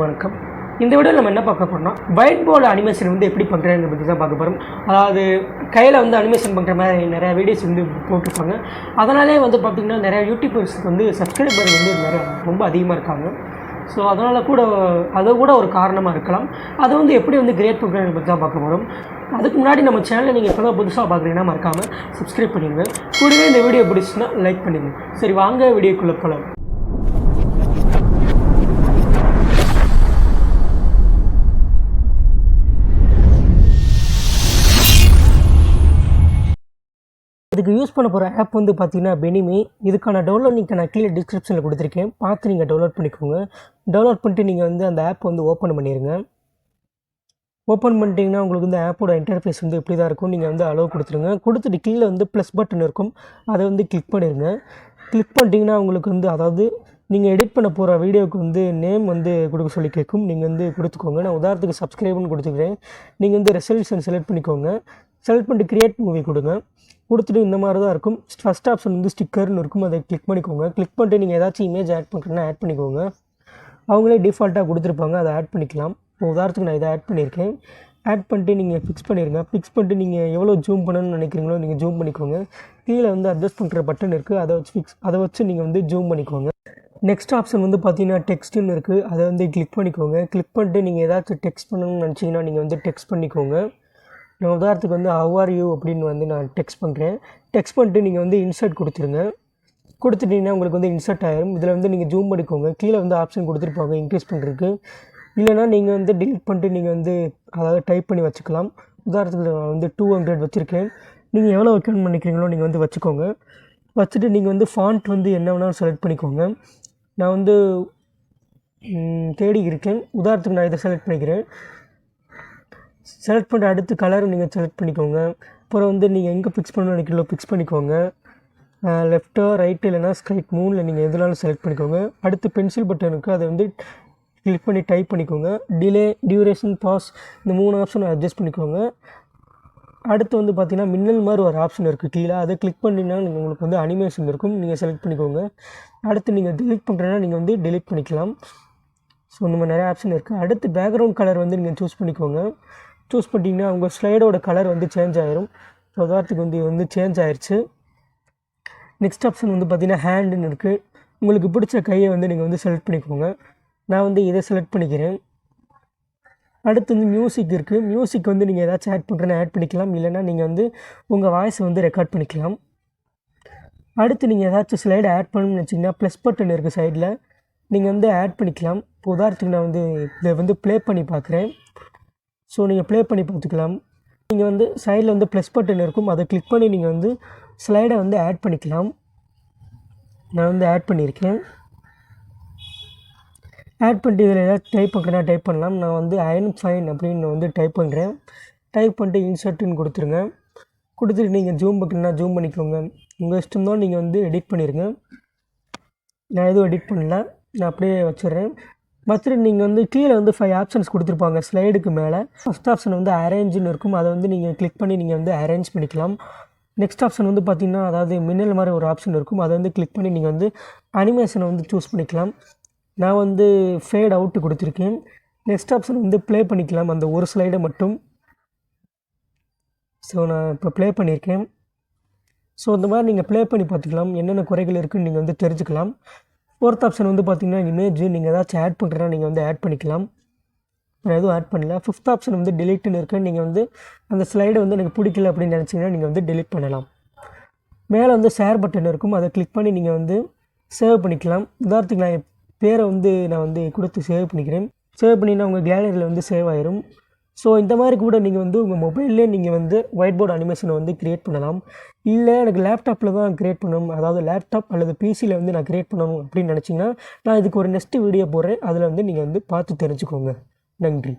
வணக்கம். இந்த வீடியோவில் நம்ம என்ன பார்க்க போகிறோம்னா ஒயிட் போர்டு அனிமேஷன் வந்து எப்படி பண்ணுறதுன்னு பற்றி தான் பார்க்க போகிறோம். அதாவது கையில் வந்து அனிமேஷன் பண்ணுற மாதிரி நிறையா வீடியோஸ் வந்து போட்டிருப்பாங்க. அதனாலே வந்து பார்த்திங்கன்னா நிறையா யூடியூபர்ஸ்க்கு வந்து சப்ஸ்கிரைபர் வந்து ரொம்ப அதிகமாக இருக்காங்க. ஸோ அதனால் கூட அதை கூட ஒரு காரணமாக இருக்கலாம். அதை வந்து எப்படி வந்து கிரியேட் பண்ணுறதுன்னு பற்றி தான் பார்க்க போகிறோம். அதுக்கு முன்னாடி நம்ம சேனலை நீங்கள் இப்போ தான் புதுசாக பார்க்குறீங்கன்னா மறக்காமல் சப்ஸ்கிரைப் பண்ணிடுங்க. கூடவே இந்த வீடியோ பிடிச்சுன்னா லைக் பண்ணிடுங்க. சரி, வாங்க வீடியோக்குள்ளே போகலாம். இதுக்கு யூஸ் பண்ண போகிற ஆப் வந்து பார்த்திங்கன்னா பெனிமே. இதுக்கான டவுன்லோட் லிங்க் நான் கீழே டிஸ்கிரிப்ஷனில் கொடுத்துருக்கேன். பார்த்து நீங்கள் டவுன்லோட் பண்ணிக்கோங்க. டவுன்லோட் பண்ணிட்டு நீங்கள் வந்து அந்த ஆப் வந்து ஓப்பன் பண்ணிடுங்க. ஓப்பன் பண்ணிட்டீங்கன்னா உங்களுக்கு வந்து ஆப்போட இன்டர்ஃபேஸ் வந்து எப்படி தான் இருக்கும். நீங்கள் வந்து அலோவ் கொடுத்துருங்க. கொடுத்துட்டு கீழே வந்து ப்ளஸ் பட்டன் இருக்கும், அதை வந்து கிளிக் பண்ணிடுங்க. கிளிக் பண்ணிட்டீங்கன்னா உங்களுக்கு வந்து அதாவது நீங்கள் எடிட் பண்ண போகிற வீடியோவுக்கு வந்து நேம் வந்து கொடுக்க சொல்லி கேட்கும். நீங்கள் வந்து கொடுத்துக்கோங்க. நான் உதாரணத்துக்கு சப்ஸ்கிரைப்னு கொடுத்துக்கிறேன். நீங்கள் வந்து ரெசல்யூஷன் செலக்ட் பண்ணிக்கோங்க. செலக்ட் பண்ணிட்டு கிரியேட் மூவி கொடுங்க. கொடுத்துட்டு இந்த மாதிரி தான் இருக்கும். ஃபஸ்ட் ஆப்ஷன் வந்து ஸ்டிக்கர்னு இருக்கும், அதை கிளிக் பண்ணிக்கோங்க. கிளிக் பண்ணிட்டு நீங்கள் ஏதாச்சும் இமேஜ் ஆட் பண்ணுறேன்னா ஆட் பண்ணிக்கோங்க. அவங்களே டிஃபால்ட்டாக கொடுத்துருப்பாங்க, அதை ஆட் பண்ணிக்கலாம். உதாரணத்துக்கு நான் இதை ஆட் பண்ணியிருக்கேன். ஆட் பண்ணிட்டு நீங்கள் ஃபிக்ஸ் பண்ணிடுங்க. ஃபிக்ஸ் பண்ணிட்டு நீங்கள் எவ்வளோ ஜூம் பண்ணணும்னு நினைக்கிறீங்களோ நீங்கள் ஜூம் பண்ணிக்கோங்க. கீழே வந்து அட்ஜஸ்ட் பண்ணுற பட்டன் இருக்குது, அதை வச்சு நீங்கள் வந்து ஜூம் பண்ணிக்கோங்க. நெக்ஸ்ட் ஆப்ஷன் வந்து பார்த்தீங்கன்னா டெக்ஸ்ட்டுன்னு இருக்குது, அதை வந்து கிளிக் பண்ணிக்கோங்க. கிளிக் பண்ணிட்டு நீங்கள் ஏதாச்சும் டெக்ஸ்ட் பண்ணணும்னு நினச்சிங்கன்னா நீங்கள் வந்து டெக்ஸ்ட் பண்ணிக்கோங்க. நான் உதாரணத்துக்கு வந்து ஹவ் ஆர் யூ அப்படின்னு வந்து நான் டெக்ஸ்ட் பண்ணுறேன். டெக்ஸ்ட் பண்ணிட்டு நீங்கள் வந்து இன்சர்ட் கொடுத்துருங்க. கொடுத்துட்டிங்கன்னா உங்களுக்கு வந்து இன்சர்ட் ஆகிடும். இதில் வந்து நீங்கள் ஜூம் பண்ணிக்கோங்க. கீழே வந்து ஆப்ஷன் கொடுத்துருப்பாங்க இன்க்ரீஸ் பண்ணுறதுக்கு. இல்லைனா நீங்கள் வந்து டிலீட் பண்ணிட்டு நீங்கள் வந்து அதாவது டைப் பண்ணி வச்சுக்கலாம். உதாரணத்துக்கு நான் வந்து 200 வச்சுருக்கேன். நீங்கள் எவ்வளோ வைக்கணும்னு நினைக்கிறீங்களோ நீங்கள் வந்து வச்சுக்கோங்க. வச்சுட்டு நீங்கள் வந்து ஃபாண்ட் வந்து என்ன வேணாலும் செலக்ட் பண்ணிக்கோங்க. நான் வந்து தேடி இருக்கேன். உதாரணத்துக்கு நான் இதை செலக்ட் பண்ணிக்கிறேன். செலக்ட் பண்ணுற அடுத்து கலர் நீங்கள் செலக்ட் பண்ணிக்கோங்க. அப்புறம் வந்து நீங்கள் எங்கே ஃபிக்ஸ் பண்ணணும்னு நினைக்கிறீங்களோ ஃபிக்ஸ் பண்ணிக்கோங்க. லெஃப்ட்டோ ரைட்டு இல்லைனா ஸ்ட்ரைட் 3ல் நீங்கள் எதுனாலும் செலக்ட் பண்ணிக்கோங்க. அடுத்து பென்சில் பட்டன் இருக்குது, அதை வந்து கிளிக் பண்ணி டைப் பண்ணிக்கோங்க. டிலே, டியூரேஷன், பாஸ் இந்த 3 ஆப்ஷனை அட்ஜஸ்ட் பண்ணிக்கோங்க. அடுத்து வந்து பார்த்திங்கன்னா மின்னல் மாதிரி ஒரு ஆப்ஷன் இருக்குது கீழே, அதை கிளிக் பண்ணிங்கன்னா உங்களுக்கு வந்து அனிமேஷன் இருக்கும், நீங்கள் செலக்ட் பண்ணிக்கோங்க. அடுத்து நீங்கள் டிலீட் பண்ணுறேன்னா நீங்கள் வந்து டிலீட் பண்ணிக்கலாம். ஸோ இந்த மாதிரி நிறைய ஆப்ஷன் இருக்குது. அடுத்து பேக்ரவுண்ட் கலர் வந்து நீங்கள் சூஸ் பண்ணிக்கோங்க. சூஸ் பண்ணிட்டீங்கன்னா உங்கள் ஸ்லைடோட கலர் வந்து சேஞ்ச் ஆகிரும். ஸோ உதாரணத்துக்கு வந்து சேஞ்ச் ஆயிடுச்சு. நெக்ஸ்ட் ஆப்ஷன் வந்து பார்த்திங்கன்னா ஹேண்டுன்னு இருக்குது. உங்களுக்கு பிடிச்ச கையை வந்து நீங்கள் வந்து செலக்ட் பண்ணிக்கோங்க. நான் வந்து இதை செலக்ட் பண்ணிக்கிறேன். அடுத்து வந்து மியூசிக் இருக்குது. மியூசிக் வந்து நீங்கள் ஏதாச்சும் ஆட் பண்ணுறேன்னா ஆட் பண்ணிக்கலாம். இல்லைனா நீங்கள் வந்து உங்கள் வாய்ஸை வந்து ரெக்கார்ட் பண்ணிக்கலாம். அடுத்து நீங்கள் ஏதாச்சும் ஸ்லைடை ஆட் பண்ணணும்னு வச்சிங்கன்னா ப்ளஸ் பட்டன் இருக்குது சைடில், நீங்கள் வந்து ஆட் பண்ணிக்கலாம். இப்போ உதாரணத்துக்கு நான் வந்து இதை வந்து ப்ளே பண்ணி பார்க்குறேன். ஸோ நீங்கள் ப்ளே பண்ணி பார்த்துக்கலாம். நீங்கள் வந்து சைடில் வந்து ப்ளஸ் பட்டன் இருக்கும், அதை கிளிக் பண்ணி நீங்கள் வந்து ஸ்லைடை வந்து ஆட் பண்ணிக்கலாம். நான் வந்து ஆட் பண்ணியிருக்கேன். ஆட் பண்ணிட்டு இதில் ஏதாச்சும் டைப் பண்ணுறேன்னா டைப் பண்ணலாம். நான் வந்து ஐஎம் ஃபைன் அப்படின்னு வந்து டைப் பண்ணுறேன். டைப் பண்ணிட்டு இன்சர்ட்டுன்னு கொடுத்துருங்க. கொடுத்துட்டு நீங்கள் ஜூம் பண்ணுறேன்னா ஜூம் பண்ணிக்கோங்க. உங்கள் இஷ்டம் தான், நீங்கள் வந்து எடிட் பண்ணிடுங்க. நான் எதுவும் எடிட் பண்ணல, நான் அப்படியே வச்சிடுறேன். வச்சுட்டு நீங்கள் வந்து கீழே வந்து 5 ஆப்ஷன்ஸ் கொடுத்துருப்பாங்க ஸ்லைடுக்கு மேலே. ஃபஸ்ட் ஆப்ஷன் வந்து அரேஞ்சுன்னு இருக்கும், அதை வந்து நீங்கள் கிளிக் பண்ணி நீங்கள் வந்து அரேஞ்ச் பண்ணிக்கலாம். நெக்ஸ்ட் ஆப்ஷன் வந்து பார்த்திங்கன்னா அதாவது மின்னல் மாதிரி ஒரு ஆப்ஷன் இருக்கும், அதை வந்து கிளிக் பண்ணி நீங்கள் வந்து அனிமேஷனை வந்து சூஸ் பண்ணிக்கலாம். நான் வந்து ஃபேட் அவுட்டு கொடுத்துருக்கேன். நெக்ஸ்ட் ஆப்ஷன் வந்து ப்ளே பண்ணிக்கலாம், அந்த ஒரு ஸ்லைடை மட்டும். ஸோ நான் இப்போ ப்ளே பண்ணியிருக்கேன். ஸோ இந்த மாதிரி நீங்கள் ப்ளே பண்ணி பார்த்துக்கலாம், என்னென்ன குறைகள் இருக்குதுன்னு நீங்கள் வந்து தெரிஞ்சுக்கலாம். ஃபோர்த் ஆப்ஷன் வந்து பார்த்திங்கன்னா இமேஜ், நீங்கள் ஏதாச்சும் ஆட் பண்ணுறேன்னா நீங்கள் வந்து ஆட் பண்ணிக்கலாம். நான் எதுவும் ஆட் பண்ணல. ஃபிஃப்த் ஆப்ஷன் வந்து டிலீட்டுன்னு இருக்குது. நீங்கள் வந்து அந்த ஸ்லைடை வந்து எனக்கு பிடிக்கல அப்படின்னு நினச்சிங்கன்னா நீங்கள் வந்து டிலீட் பண்ணலாம். மேலே வந்து ஷேர் பட்டன் இருக்கும், அதை கிளிக் பண்ணி நீங்கள் வந்து சேவ் பண்ணிக்கலாம். உதாரணத்துக்கு நான் பேரை வந்து நான் வந்து கொடுத்து சேவ் பண்ணிக்கிறேன். சேவ் பண்ணிங்கன்னா உங்கள் கேலரியில் வந்து சேவ் ஆயிரும். ஸோ இந்த மாதிரி கூட நீங்கள் வந்து உங்கள் மொபைல்லே நீங்கள் வந்து ஒயிட் போர்டு அனிமேஷனை வந்து க்ரியேட் பண்ணலாம். இல்லை எனக்கு லேப்டாப்பில் தான் க்ரியேட் பண்ணணும், அதாவது லேப்டாப் அல்லது பிசியில் வந்து நான் க்ரியேட் பண்ணணும் அப்படின்னு நினச்சிங்கன்னா நான் இதுக்கு ஒரு நெக்ஸ்ட் வீடியோ போடுறேன், அதில் வந்து நீங்கள் வந்து பார்த்து தெரிஞ்சுக்கோங்க. நன்றி.